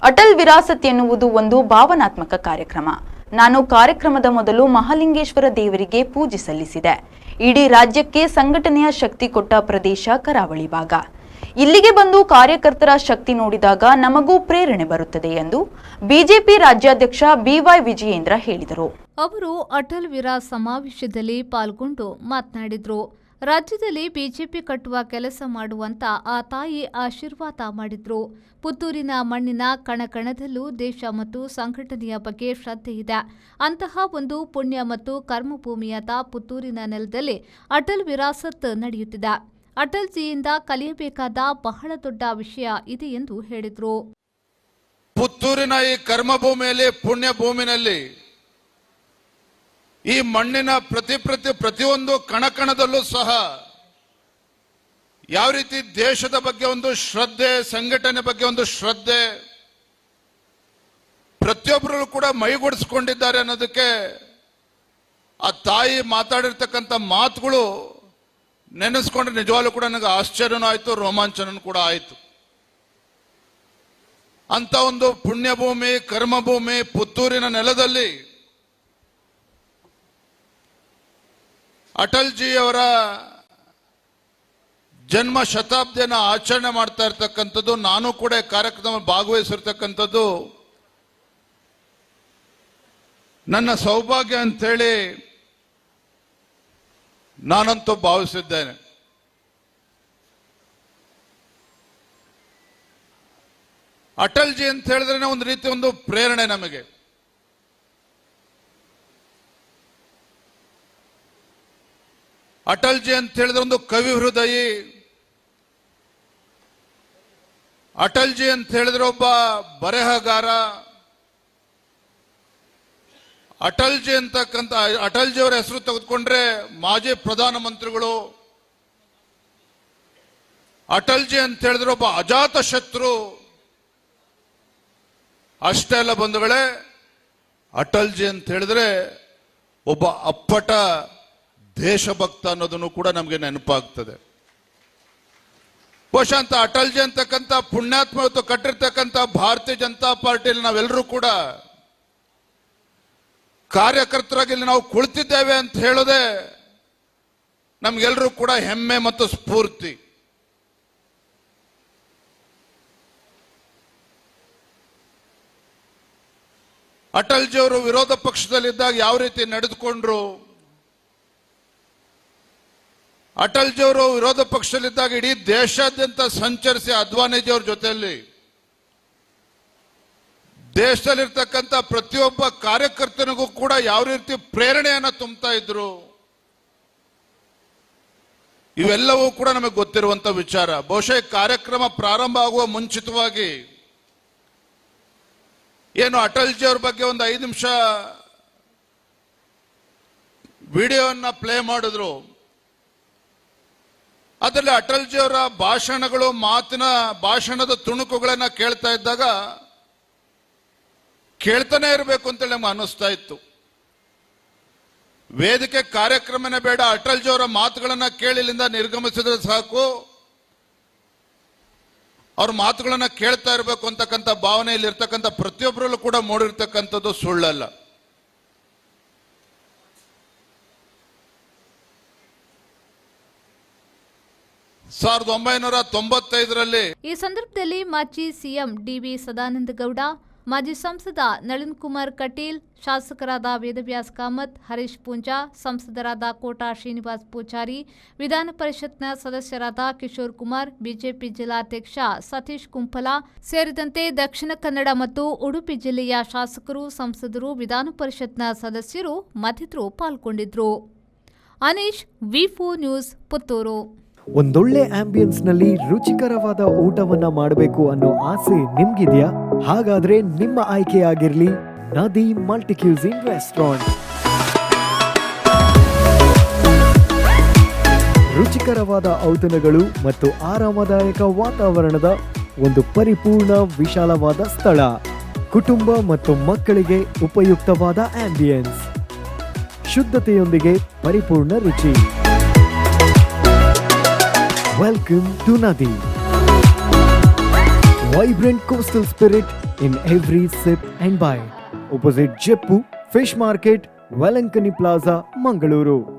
ಅಟಲ್ ವಿರಾಸತ್ ಎನ್ನುವುದು ಒಂದು ಭಾವನಾತ್ಮಕ ಕಾರ್ಯಕ್ರಮ. ನಾನು ಕಾರ್ಯಕ್ರಮದ ಮೊದಲು ಮಹಾಲಿಂಗೇಶ್ವರ ದೇವರಿಗೆ ಪೂಜೆ ಸಲ್ಲಿಸಿದೆ. ಇಡೀ ರಾಜ್ಯಕ್ಕೆ ಸಂಘಟನೆಯ ಶಕ್ತಿ ಕೊಟ್ಟ ಪ್ರದೇಶ ಕರಾವಳಿ ಭಾಗ. ಇಲ್ಲಿಗೆ ಬಂದು ಕಾರ್ಯಕರ್ತರ ಶಕ್ತಿ ನೋಡಿದಾಗ ನಮಗೂ ಪ್ರೇರಣೆ ಬರುತ್ತದೆ ಎಂದು ಬಿಜೆಪಿ ರಾಜ್ಯಾಧ್ಯಕ್ಷ ಬಿವೈ ವಿಜಯೇಂದ್ರ ಹೇಳಿದರು. ಅವರು ಅಟಲ್ ವಿರಾಸ್ ಸಮಾವೇಶದಲ್ಲಿ ಪಾಲ್ಗೊಂಡು ಮಾತನಾಡಿದರು. ರಾಜ್ಯದಲ್ಲಿ ಬಿಜೆಪಿ ಕಟ್ಟುವ ಕೆಲಸ ಮಾಡುವಂತ ಆ ತಾಯಿ ಆಶೀರ್ವಾದ ಮಾಡಿದ್ರು. ಪುತ್ತೂರಿನ ಮಣ್ಣಿನ ಕಣಕಣದಲ್ಲೂ ದೇಶ ಮತ್ತು ಸಂಘಟನೆಯ ಬಗ್ಗೆ ಶ್ರದ್ಧೆ ಇದೆ. ಅಂತಹ ಒಂದು ಪುಣ್ಯ ಮತ್ತು ಕರ್ಮಭೂಮಿಯಾದ ಪುತ್ತೂರಿನ ನೆಲದಲ್ಲಿ ಅಟಲ್ ವಿರಾಸತ್ ನಡೆಯುತ್ತಿದೆ. ಅಟಲ್ ಜಿಯಿಂದ ಕಲಿಯಬೇಕಾದ ಬಹಳ ದೊಡ್ಡ ವಿಷಯ ಇದೆ ಎಂದು ಹೇಳಿದರು. ಪುತ್ತೂರಿನ ಈ ಕರ್ಮಭೂಮಿಯಲ್ಲಿ ಪುಣ್ಯ ಭೂಮಿನಲ್ಲಿ ಈ ಮಣ್ಣಿನ ಪ್ರತಿಯೊಂದು ಕಣಕಣದಲ್ಲೂ ಸಹ ಯಾವ ರೀತಿ ದೇಶದ ಬಗ್ಗೆ ಒಂದು ಶ್ರದ್ಧೆ, ಸಂಘಟನೆ ಬಗ್ಗೆ ಒಂದು ಶ್ರದ್ಧೆ ಪ್ರತಿಯೊಬ್ಬರು ಕೂಡ ಮೈಗೂಡಿಸಿಕೊಂಡಿದ್ದಾರೆ ಅನ್ನೋದಕ್ಕೆ ಆ ತಾಯಿ ಮಾತಾಡಿರ್ತಕ್ಕಂಥ ಮಾತುಗಳು ನೆನೆಸ್ಕೊಂಡ್ರೆ ನಿಜವಾಗ್ಲೂ ಕೂಡ ನನಗೆ ಆಶ್ಚರ್ಯನೂ ಆಯ್ತು, ರೋಮಾಂಚನೂ ಕೂಡ ಆಯ್ತು. ಅಂತ ಒಂದು ಪುಣ್ಯಭೂಮಿ, ಕರ್ಮಭೂಮಿ ಪುತ್ತೂರಿನ ನೆಲದಲ್ಲಿ ಅಟಲ್ ಜಿ ಅವರ ಜನ್ಮ ಶತಾಬ್ದಿಯನ್ನು ಆಚರಣೆ ಮಾಡ್ತಾ ಇರ್ತಕ್ಕಂಥದ್ದು, ನಾನು ಕೂಡ ಕಾರ್ಯಕ್ರಮ ಭಾಗವಹಿಸಿರ್ತಕ್ಕಂಥದ್ದು ನನ್ನ ಸೌಭಾಗ್ಯ ಅಂತೇಳಿ ನಾನಂತೂ ಭಾವಿಸಿದ್ದೇನೆ. ಅಟಲ್ ಜಿ ಅಂತ ಹೇಳಿದ್ರೆ ಒಂದು ರೀತಿ ಒಂದು ಪ್ರೇರಣೆ ನಮಗೆ. ಅಟಲ್ ಜಿ ಅಂತ ಹೇಳಿದ್ರೆ ಒಂದು ಕವಿ ಹೃದಯಿ. ಅಟಲ್ ಜಿ ಅಂತ ಹೇಳಿದ್ರೆ ಒಬ್ಬ ಬರೆಹಗಾರ. ಅಟಲ್ ಜಿ ಅಂತಕ್ಕಂಥ ಅಟಲ್ ಜಿ ಅವರ ಹೆಸರು ತೆಗೆದುಕೊಂಡ್ರೆ ಮಾಜಿ ಪ್ರಧಾನಮಂತ್ರಿಗಳು. ಅಟಲ್ ಜಿ ಅಂತ ಹೇಳಿದ್ರೆ ಒಬ್ಬ ಅಜಾತ ಶತ್ರು. ಅಷ್ಟೇ ಅಲ್ಲ ಬಂಧುಗಳೇ, ಅಟಲ್ ಜಿ ಅಂತ ಹೇಳಿದ್ರೆ ಒಬ್ಬ ಅಪ್ಪಟ ದೇಶಭಕ್ತ ಅನ್ನೋದನ್ನು ಕೂಡ ನಮಗೆ ನೆನಪಾಗ್ತದೆ. ಬಹುಶಃ ಅಂತ ಅಟಲ್ ಜಿ ಅಂತಕ್ಕಂಥ ಪುಣ್ಯಾತ್ಮ ಕಟ್ಟಿರ್ತಕ್ಕಂಥ ಭಾರತೀಯ ಜನತಾ ಪಾರ್ಟಿಯಲ್ಲಿ ನಾವೆಲ್ಲರೂ ಕೂಡ ಕಾರ್ಯಕರ್ತರಾಗಿ ಇಲ್ಲಿ ನಾವು ಕುಳಿತಿದ್ದೇವೆ ಅಂತ ಹೇಳೋದೇ ನಮ್ಗೆಲ್ಲರೂ ಕೂಡ ಹೆಮ್ಮೆ ಮತ್ತು ಸ್ಫೂರ್ತಿ. ಅಟಲ್ ಜಿ ಅವರು ವಿರೋಧ ಪಕ್ಷದಲ್ಲಿದ್ದಾಗ ಯಾವ ರೀತಿ ನಡೆದುಕೊಂಡ್ರು, ಅಟಲ್ ಜಿ ಅವರು ವಿರೋಧ ಪಕ್ಷದಲ್ಲಿದ್ದಾಗ ಇಡೀ ದೇಶಾದ್ಯಂತ ಸಂಚರಿಸಿ ಅದ್ವಾನಿಜಿ ಅವ್ರ ಜೊತೆಯಲ್ಲಿ ದೇಶದಲ್ಲಿರ್ತಕ್ಕಂಥ ಪ್ರತಿಯೊಬ್ಬ ಕಾರ್ಯಕರ್ತನಿಗೂ ಕೂಡ ಯಾವ ರೀತಿ ಪ್ರೇರಣೆಯನ್ನ ತುಂಬುತ್ತಾ ಇದ್ರು, ಇವೆಲ್ಲವೂ ಕೂಡ ನಮಗೆ ಗೊತ್ತಿರುವಂತ ವಿಚಾರ. ಬಹುಶಃ ಕಾರ್ಯಕ್ರಮ ಪ್ರಾರಂಭ ಆಗುವ ಮುಂಚಿತವಾಗಿ ಏನು ಅಟಲ್ ಜಿ ಅವ್ರ ಬಗ್ಗೆ ಒಂದು 5 ನಿಮಿಷ ವಿಡಿಯೋವನ್ನ ಪ್ಲೇ ಮಾಡಿದ್ರು. ಅದರಲ್ಲಿ ಅಟಲ್ ಜಿ ಅವರ ಭಾಷಣಗಳು, ಭಾಷಣದ ತುಣುಕುಗಳನ್ನ ಕೇಳ್ತಾ ಇದ್ದಾಗ ಕೇಳ್ತಾನೆ ಇರಬೇಕು ಅಂತೇಳಿ ನಮ್ಗೆ ಅನ್ನಿಸ್ತಾ ಇತ್ತು. ವೇದಿಕೆ ಕಾರ್ಯಕ್ರಮನೇ ಬೇಡ, ಅಟಲ್ ಜಿ ಅವರ ಮಾತುಗಳನ್ನ ಕೇಳಿ ಇಲ್ಲಿಂದ ನಿರ್ಗಮಿಸಿದ್ರೆ ಸಾಕು, ಅವ್ರ ಮಾತುಗಳನ್ನ ಕೇಳ್ತಾ ಇರಬೇಕು ಅಂತಕ್ಕಂಥ ಭಾವನೆಯಲ್ಲಿ ಇರ್ತಕ್ಕಂಥ ಪ್ರತಿಯೊಬ್ಬರಲ್ಲೂ ಕೂಡ ಮೂಡಿರ್ತಕ್ಕಂಥದ್ದು ಸುಳ್ಳಲ್ಲ. ಸಾವಿರದ 1995ರಲ್ಲಿ ಈ ಸಂದರ್ಭದಲ್ಲಿ ಮಾಜಿ ಸಿಎಂ ಡಿವಿ ಸದಾನಂದ ಗೌಡ, ಮಾಜಿ ಸಂಸದ ನಳಿನ್ ಕುಮಾರ್ ಕಟೀಲ್, ಶಾಸಕರಾದ ವೇದವ್ಯಾಸ್ ಕಾಮತ್, ಹರೀಶ್ ಪೂಂಜಾ, ಸಂಸದರಾದ ಕೋಟಾ ಶ್ರೀನಿವಾಸ್ ಪೂಜಾರಿ, ವಿಧಾನ ಪರಿಷತ್ನ ಸದಸ್ಯರಾದ ಕಿಶೋರ್ ಕುಮಾರ್, ಬಿಜೆಪಿ ಜಿಲ್ಲಾಧ್ಯಕ್ಷ ಸತೀಶ್ ಕುಂಪಲ ಸೇರಿದಂತೆ ದಕ್ಷಿಣ ಕನ್ನಡ ಮತ್ತು ಉಡುಪಿ ಜಿಲ್ಲೆಯ ಶಾಸಕರು, ಸಂಸದರು, ವಿಧಾನ ಪರಿಷತ್ನ ಸದಸ್ಯರು ಮತ್ತಿತರರು ಪಾಲ್ಗೊಂಡಿದ್ದರು. ಅನೀಶ್, ವಿ4 ನ್ಯೂಸ್, ಪುತ್ತೂರು. ಒಂದೊಳ್ಳೆ ಆಂಬಿಯನ್ಸ್ ನಲ್ಲಿ ರುಚಿಕರವಾದ ಊಟವನ್ನ ಮಾಡಬೇಕು ಅನ್ನೋ ಆಸೆ ನಿಮ್ಗಿದ್ಯಾ? ಹಾಗಾದ್ರೆ ನಿಮ್ಮ ಆಯ್ಕೆಯಾಗಿರ್ಲಿ ನದಿ ಮಲ್ಟಿ ಕ್ಯೂಸಿನ್ ರೆಸ್ಟೋರೆಂಟ್. ರುಚಿಕರವಾದ ಔತಣಗಳು ಮತ್ತು ಆರಾಮದಾಯಕ ವಾತಾವರಣದ ಒಂದು ಪರಿಪೂರ್ಣ ವಿಶಾಲವಾದ ಸ್ಥಳ. ಕುಟುಂಬ ಮತ್ತು ಮಕ್ಕಳಿಗೆ ಉಪಯುಕ್ತವಾದ ಆಂಬಿಯನ್ಸ್, ಶುದ್ಧತೆಯೊಂದಿಗೆ ಪರಿಪೂರ್ಣ ರುಚಿ. Welcome to Nadi. Vibrant coastal spirit in every sip and bite. Opposite Jeppu Fish Market, Velankani Plaza, Mangaluru.